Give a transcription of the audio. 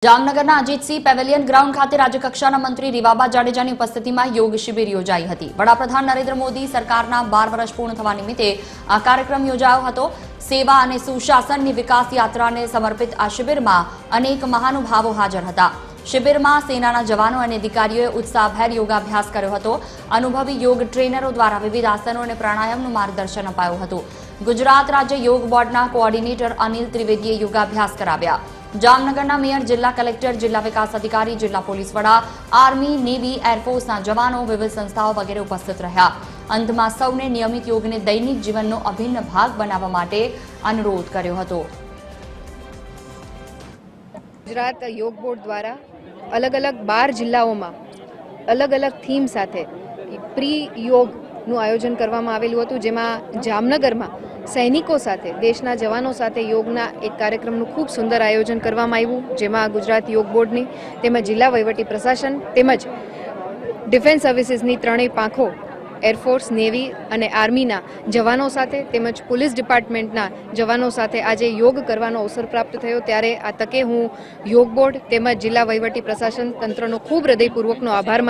જામનગરના Ajitsinh pavilion ground ખાતે રાજ્યકક્ષાના મંત્રી રીવાબા જાડેજાની ઉપસ્થિતિમાં યોગ શિબિર યોજાઈ હતી। વડાપ્રધાન નરેન્દ્ર મોદી સરકારના 12 વર્ષ પૂર્ણ થવા નિમિત્તે આ કાર્યક્રમ યોજાયો હતો। સેવા અને સુશાસનની વિકાસ યાત્રાને સમર્પિત આ શિબિરમાં અનેક મહાનુભાવો હાજર હતા। શિબિરમાં સેનાના જવાનો અને અધિકારીઓએ ઉત્સાહભેર યોગાભ્યાસ કર્યો હતો। અનુભવી યોગ ટ્રેનરો દ્વારા વિવિધ આસનો અને પ્રાણાયામનું માર્ગદર્શન અપાયું હતું। ગુજરાત રાજ્ય યોગ બોર્ડના કોઓર્ડિનેટર અનિલ ત્રિવેદીએ યોગાભ્યાસ કરાવ્યા। જામનગરના મેયર, જિલ્લા કલેક્ટર, જિલ્લા વિકાસ અધિકારી, જિલ્લા પોલીસ વડા, આર્મી, નેવી, એરફોર્સના જવાનો, વિવિધ સંસ્થાઓ વગેરે ઉપસ્થિત રહ્યા। અંતમાં સૌને નિયમિત યોગને દૈનિક જીવનનો અભિન્ન ભાગ બનાવવા માટે અનુરોધ કર્યો હતો। ગુજરાત યોગ બોર્ડ દ્વારા અલગ અલગ 12 જિલ્લાઓમાં અલગ અલગ થીમ સાથે પ્રી યોગનું આયોજન કરવામાં આવેલું હતું, જેમાં જામનગરમાં સૈનિકો સાથે, દેશના જવાનો સાથે યોગના એક કાર્યક્રમનું ખૂબ સુંદર આયોજન કરવામાં આવ્યું, જેમાં ગુજરાત યોગ બોર્ડની તેમજ જિલ્લા વહીવટી પ્રશાસન તેમજ ડિફેન્સ સર્વિસીસની ત્રણેય પાંખો, એરફોર્સ, નેવી અને આર્મીના જવાનો સાથે તેમજ પોલીસ ડિપાર્ટમેન્ટના જવાનો સાથે આજે યોગ કરવાનો અવસર પ્રાપ્ત થયો। ત્યારે આ તકે હું યોગ બોર્ડ તેમજ જિલ્લા વહીવટી પ્રશાસન તંત્રનો ખૂબ હૃદયપૂર્વકનો આભાર માનું